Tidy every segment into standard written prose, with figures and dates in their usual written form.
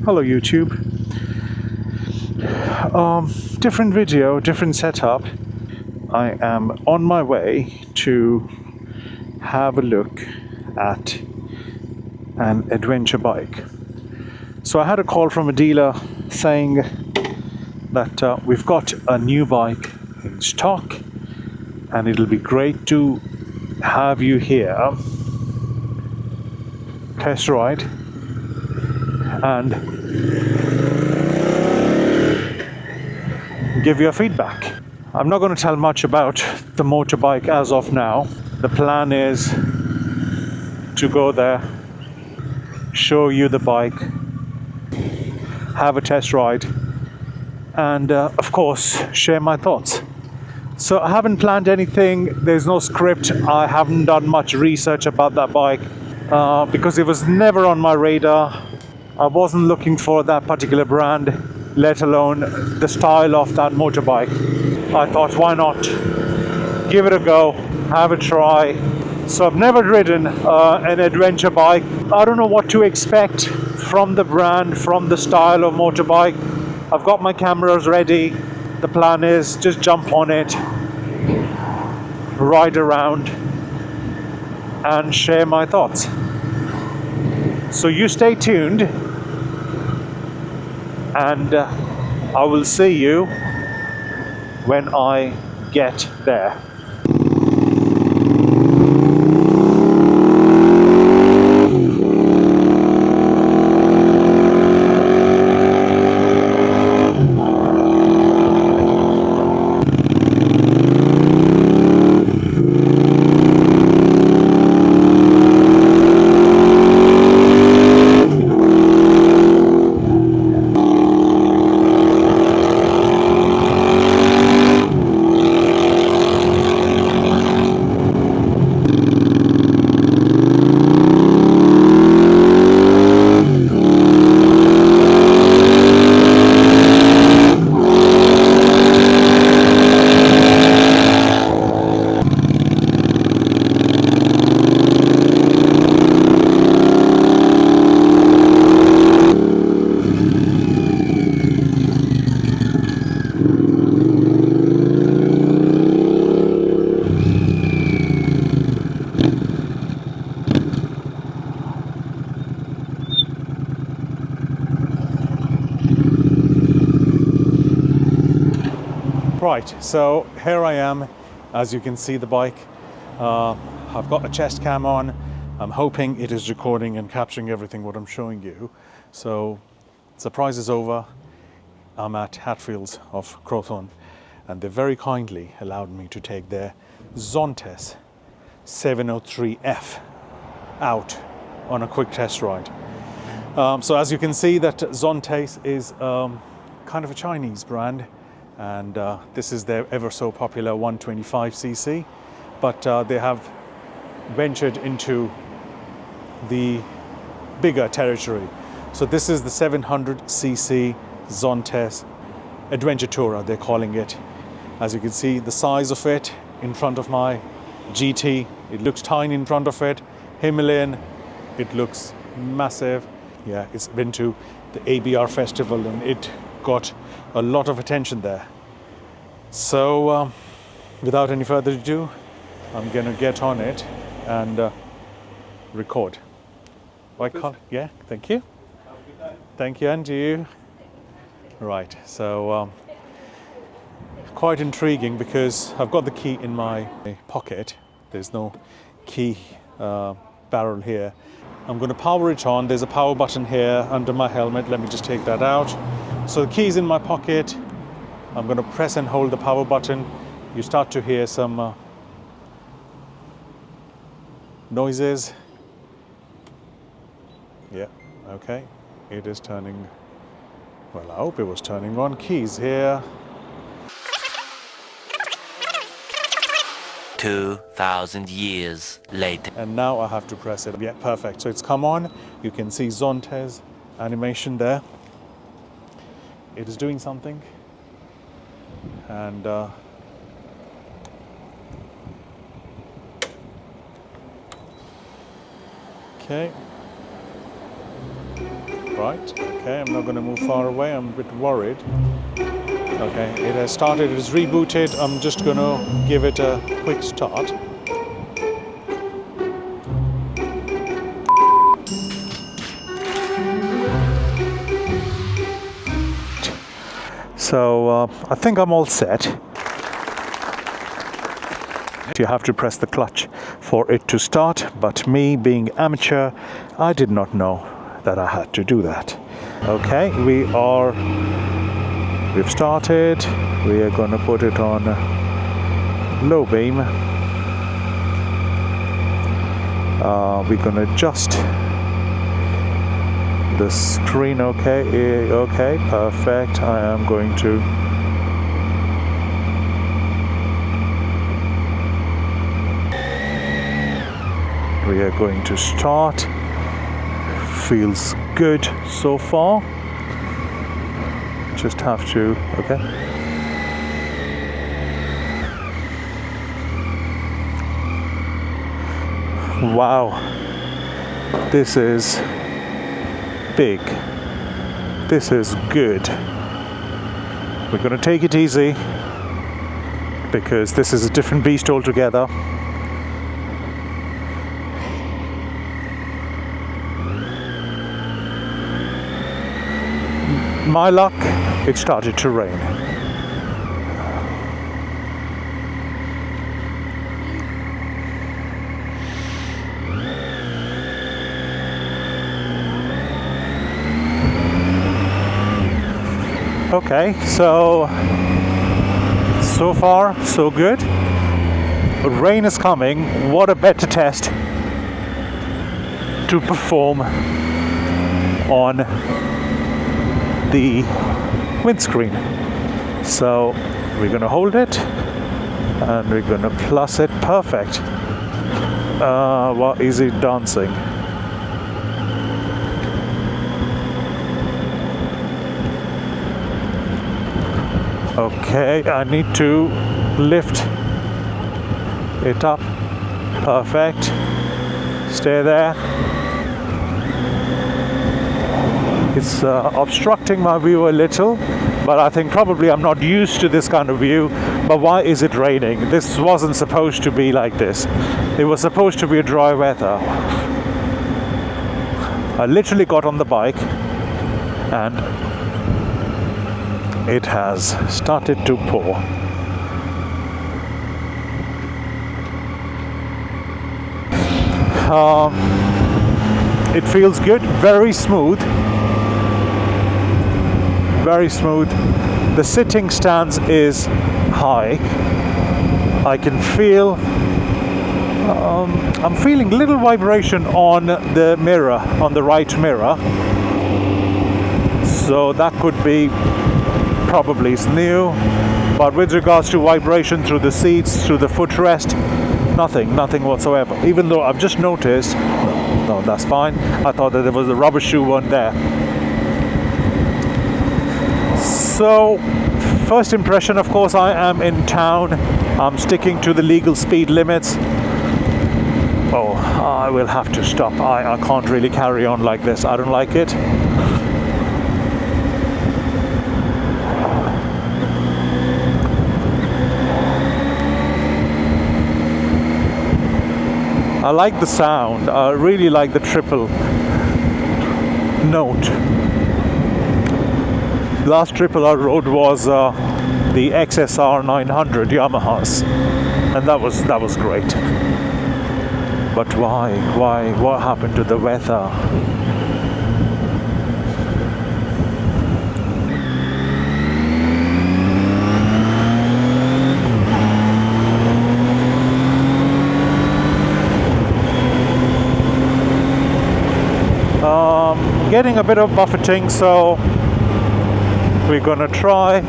Hello YouTube. Different video, different setup. I am on my way to have a look at an adventure bike. So I had a call from a dealer saying that we've got a new bike in stock and it'll be great to have you here test ride and give you a feedback. I'm not going to tell much about the motorbike as of now. The plan is to go there, show you the bike, have a test ride, and of course share my thoughts. So I haven't planned anything, there's no script, I haven't done much research about that bike because it was never on my radar. I wasn't looking for that particular brand, let alone the style of that motorbike. I thought, why not give it a go, have a try. So I've never ridden an adventure bike. I don't know what to expect from the brand, from the style of motorbike. I've got my cameras ready. The plan is just jump on it, ride around and share my thoughts. So you stay tuned and I will see you when I get there. Right, so here I am. As you can see the bike, I've got a chest cam on. I'm hoping it is recording and capturing everything what I'm showing you. So surprise is over. I'm at Hatfields of Crowthrone and they very kindly allowed me to take their Zontes 703F out on a quick test ride. So as you can see that Zontes is kind of a Chinese brand. And this is their ever so popular 125cc, but they have ventured into the bigger territory. So this is the 700cc Zontes Adventure Tourer, they're calling it. As you can see the size of it in front of my GT, it looks tiny in front of it. Himalayan, it looks massive. Yeah, it's been to the ABR festival and it got a lot of attention there. So without any further ado, I'm gonna get on it and record. Yeah, thank you. Thank you, and you. Right, so quite intriguing because I've got the key in my pocket. There's no key barrel here. I'm going to power it on. There's a power button here under my helmet. Let me just take that out. So the key's in my pocket. I'm going to press and hold the power button. You start to hear some noises. Yeah, okay. It is turning. Well, I hope it was turning on. Keys here. 2,000 years later. And now I have to press it. Yeah, perfect. So it's come on. You can see Zontes animation there. It is doing something. And okay. Right, okay, I'm not going to move far away, I'm a bit worried. Okay, it has started, it is rebooted. I'm just going to give it a quick start. So I think I'm all set. You have to press the clutch for it to start, but me being amateur, I did not know that I had to do that. Okay, we've started. We are going to put it on low beam. We're going to adjust the screen. Okay, perfect. I am going to we are going to start. Feels good so far. Just have to, okay. Wow, this is big. This is good. We're going to take it easy because this is a different beast altogether. My luck, it started to rain. Okay, so far so good. Rain is coming. What a better test to perform on the windscreen. So we're going to hold it and we're going to plus it. Perfect. What is it dancing? Okay, I need to lift it up. Perfect. Stay there. It's obstructing my view a little, but I think probably I'm not used to this kind of view. But why is it raining? This wasn't supposed to be like this. It was supposed to be a dry weather. I literally got on the bike and it has started to pour. It feels good, very smooth. Very smooth. The sitting stance is high. I can feel I'm feeling little vibration on the mirror, on the right mirror. So that could be probably new. But with regards to vibration through the seats, through the footrest, nothing whatsoever. Even though I've just noticed, no, that's fine. I thought that there was a rubber shoe one there. So, first impression, of course, I am in town. I'm sticking to the legal speed limits. Oh, I will have to stop. I can't really carry on like this. I don't like it. I like the sound. I really like the triple note. Last triple I rode was the XSR 900 Yamahas, and that was great. But why? What happened to the weather? Getting a bit of buffeting, so we're gonna try.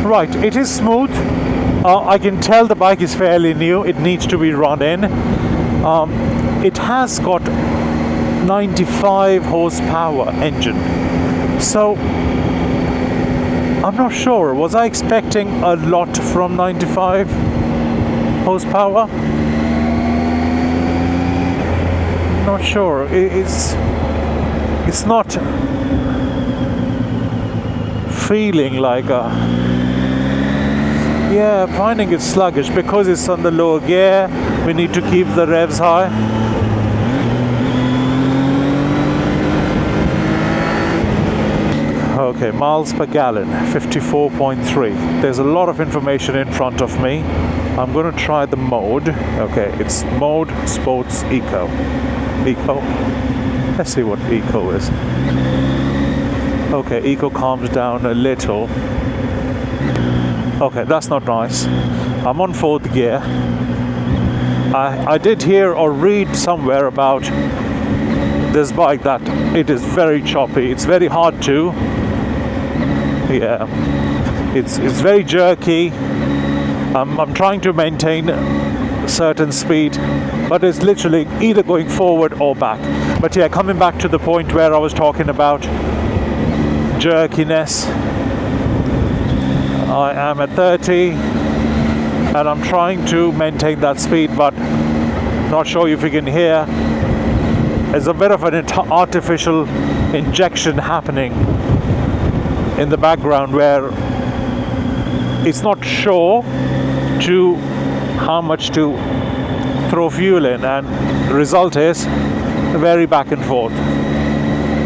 Right, it is smooth. I can tell the bike is fairly new. It needs to be run in. It has got 95 horsepower engine. So I'm not sure, was I expecting a lot from 95 horsepower? Not sure. It's not feeling like a... Yeah, I'm finding it sluggish because it's on the lower gear. We need to keep the revs high. Okay, miles per gallon, 54.3. There's a lot of information in front of me. I'm going to try the mode. Okay, it's mode, sports, eco. Eco. Let's see what eco is. Okay, eco calms down a little. Okay, that's not nice. I'm on 4th gear. I did hear or read somewhere about this bike that it is very choppy. It's very hard to. Yeah, it's very jerky. I'm trying to maintain a certain speed, but it's literally either going forward or back. But yeah, coming back to the point where I was talking about jerkiness. I am at 30 and I'm trying to maintain that speed, but not sure if you can hear. There's a bit of an artificial injection happening in the background where it's not sure to how much to throw fuel in, and the result is very back and forth.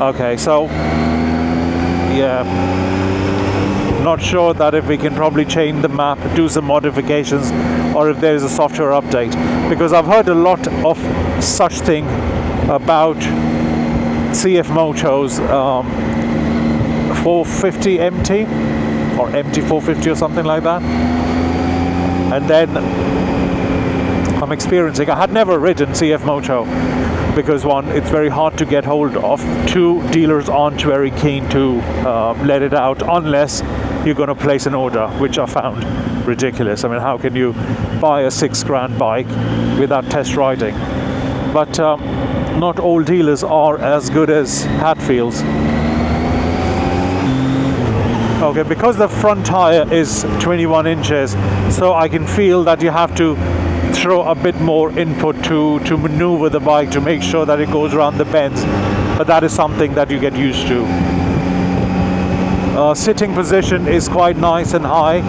Okay, so yeah, not sure that if we can probably change the map, do some modifications, or if there is a software update, because I've heard a lot of such thing about CF Moto's 450 MT or MT 450 or something like that. And then I'm experiencing, I had never ridden CF Moto because one, it's very hard to get hold of. Two, dealers aren't very keen to let it out unless you're going to place an order, which I found ridiculous. I mean, how can you buy a £6,000 bike without test riding? But not all dealers are as good as Hatfields. Okay, because the front tire is 21 inches, so I can feel that you have to throw a bit more input to maneuver the bike to make sure that it goes around the bends, but that is something that you get used to. Sitting position is quite nice and high.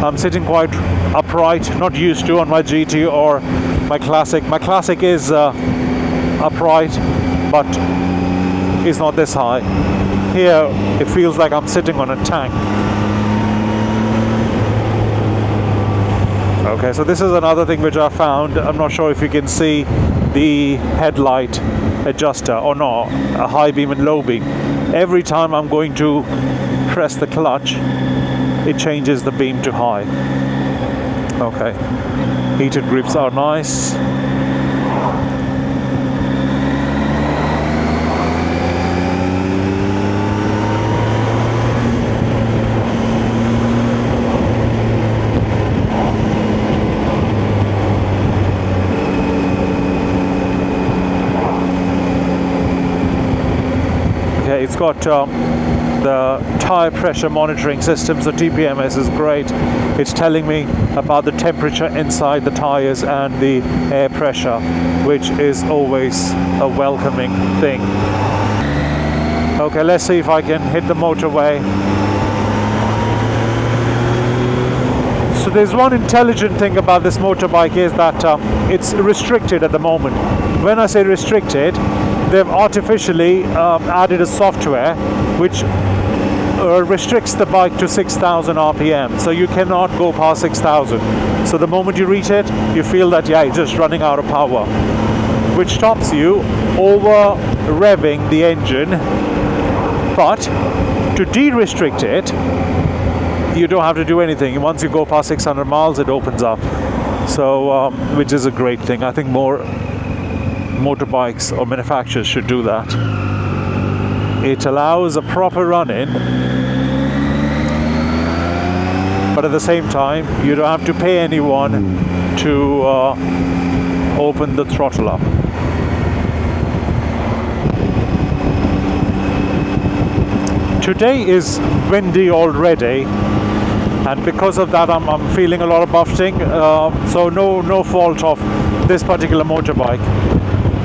I'm sitting quite upright, not used to on my GT or my Classic. My Classic is upright, but it's not this high. Here it feels like I'm sitting on a tank. Okay, so this is another thing which I found. I'm not sure if you can see the headlight adjuster or not, a high beam and low beam. Every time I'm going to press the clutch, it changes the beam to high. Okay, heated grips are nice. It's got the tire pressure monitoring system, so TPMS is great. It's telling me about the temperature inside the tires and the air pressure, which is always a welcoming thing. Okay, let's see if I can hit the motorway. So there's one intelligent thing about this motorbike is that it's restricted at the moment. When I say restricted, they've artificially added a software which restricts the bike to 6,000 RPM, so you cannot go past 6,000. So the moment you reach it, you feel that it's just running out of power, which stops you over revving the engine. But to de-restrict it, you don't have to do anything. Once you go past 600 miles, it opens up. So which is a great thing. I think more motorbikes or manufacturers should do that. It allows a proper run-in, but at the same time you don't have to pay anyone to open the throttle up. Today is windy already, and because of that I'm feeling a lot of buffeting, so no fault of this particular motorbike,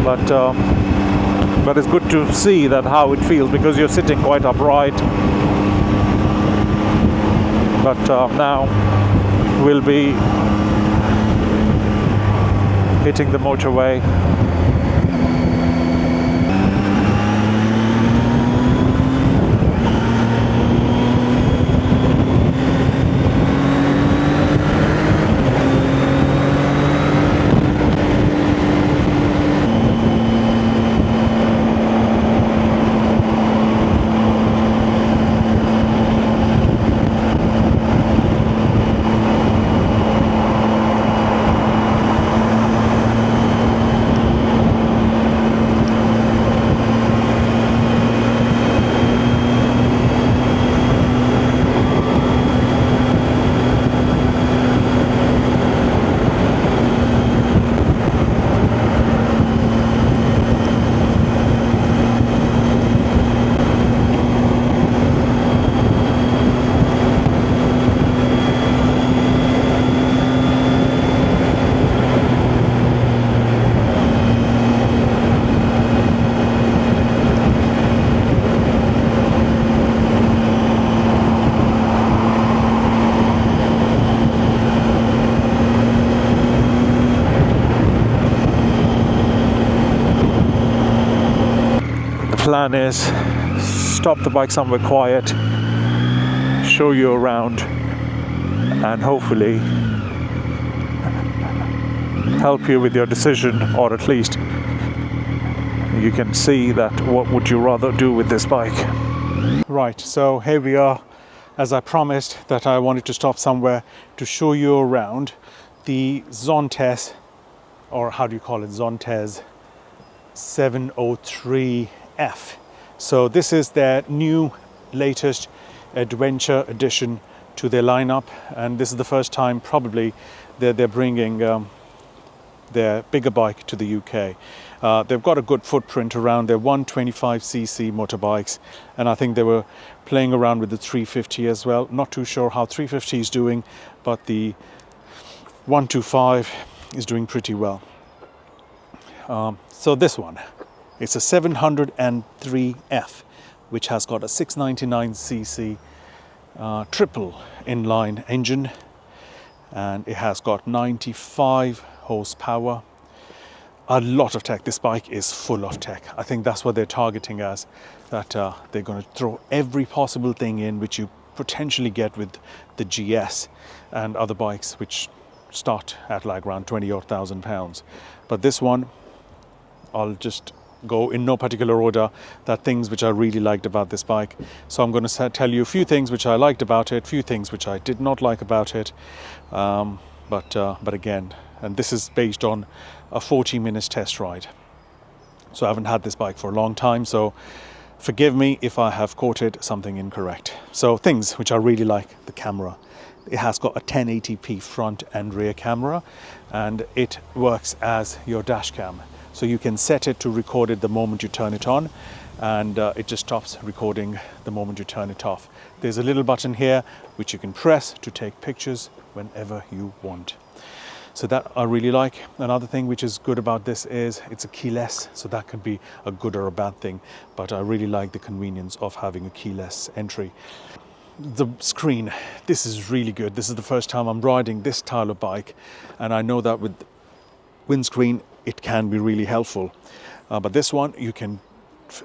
but it's good to see that how it feels, because you're sitting quite upright. But now we'll be hitting the motorway. Plan is stop the bike somewhere quiet, show you around, and hopefully help you with your decision, or at least you can see that what would you rather do with this bike. Right, so here we are. As I promised that I wanted to stop somewhere to show you around the Zontes, or how do you call it, Zontes 703F. So this is their new latest adventure addition to their lineup, and this is the first time probably that they're bringing their bigger bike to the UK. They've got a good footprint around their 125cc motorbikes, and I think they were playing around with the 350 as well. Not too sure how 350 is doing, but the 125 is doing pretty well. So this one, it's a 703F, which has got a 699cc triple inline engine, and it has got 95 horsepower. A lot of tech. This bike is full of tech. I think that's what they're targeting as, that they're going to throw every possible thing in which you potentially get with the GS and other bikes which start at like around 20,000 odd pounds. But this one, I'll just go in no particular order, that things which I really liked about this bike. So I'm going to tell you a few things which I liked about it, few things which I did not like about it, but again, and this is based on a 40 minutes test ride. So I haven't had this bike for a long time, so forgive me if I have quoted something incorrect. So things which I really like: the camera. It has got a 1080p front and rear camera, and it works as your dash cam. So you can set it to record it the moment you turn it on, and it just stops recording the moment you turn it off. There's a little button here which you can press to take pictures whenever you want. So that I really like. Another thing which is good about this is it's a keyless, so that could be a good or a bad thing, but I really like the convenience of having a keyless entry. The screen, this is really good. This is the first time I'm riding this style of bike, and I know that with windscreen it can be really helpful, but this one you can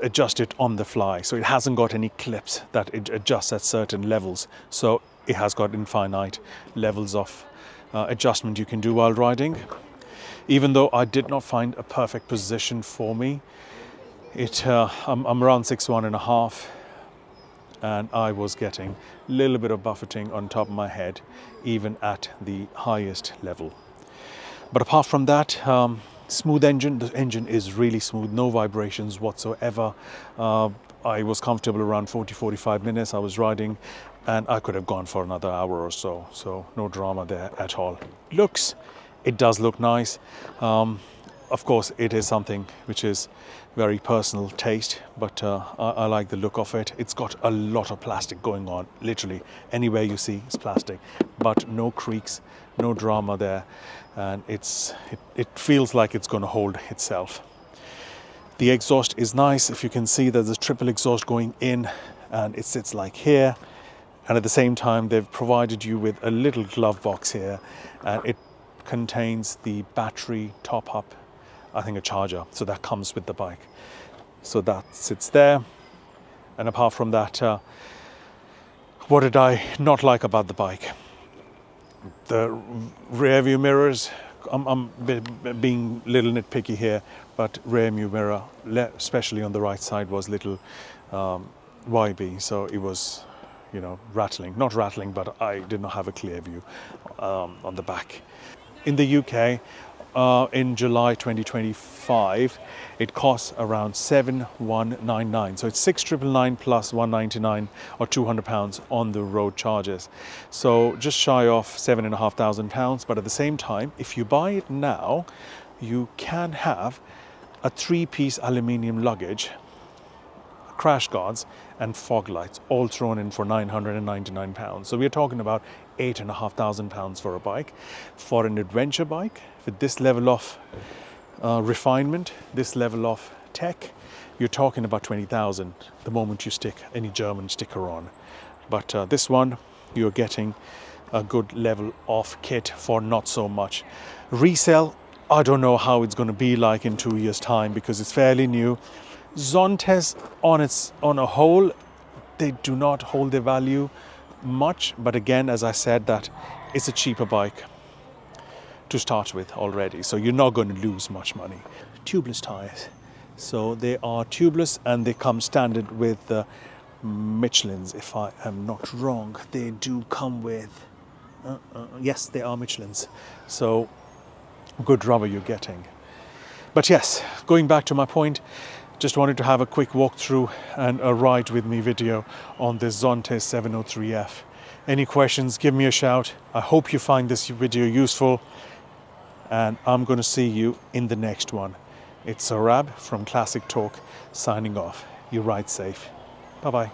adjust it on the fly, so it hasn't got any clips that it adjusts at certain levels, so it has got infinite levels of adjustment you can do while riding. Even though I did not find a perfect position for me, I'm around 6'1.5", and I was getting a little bit of buffeting on top of my head even at the highest level. But apart from that, smooth engine. The engine is really smooth, no vibrations whatsoever. I was comfortable around 40-45 minutes. I was riding, and I could have gone for another hour or so. So no drama there at all. Looks, it does look nice. Of course, it is something which is very personal taste, but I like the look of it. It's got a lot of plastic going on. Literally anywhere you see is plastic, but no creaks, no drama there, and it feels like it's going to hold itself. The exhaust is nice. If you can see, there's a triple exhaust going in, and it sits like here. And at the same time, they've provided you with a little glove box here, and it contains the battery top up, I think a charger, so that comes with the bike. So that sits there. And apart from that, what did I not like about the bike? The rear view mirrors, I'm being a little nitpicky here, but rear view mirror, especially on the right side, was little YB, so it was, you know, rattling. Not rattling, but I did not have a clear view on the back. In the UK, in July 2025, it costs around 7,199. So it's 6,999 plus 199 or £200 on the road charges. So just shy of £7,500. But at the same time, if you buy it now, you can have a 3-piece aluminium luggage, crash guards and fog lights all thrown in for £999. So we're talking about £8,500 for a bike. For an adventure bike with this level of refinement, this level of tech, you're talking about 20,000 the moment you stick any German sticker on. But this one, you're getting a good level of kit for not so much. Resale, I don't know how it's going to be like in 2 years' time because it's fairly new. Zontes on a whole, they do not hold their value much, but again, as I said, that it's a cheaper bike to start with already, so you're not going to lose much money. Tubeless tires, so they are tubeless and they come standard with the Michelin's, if I am not wrong. They do come with yes, they are Michelin's, so good rubber you're getting. But yes, going back to my point, just wanted to have a quick walkthrough and a ride with me video on this Zontes 703F. Any questions, give me a shout. I hope you find this video useful, and I'm going to see you in the next one. It's Sarab from Classic Talk signing off. You ride safe. Bye-bye.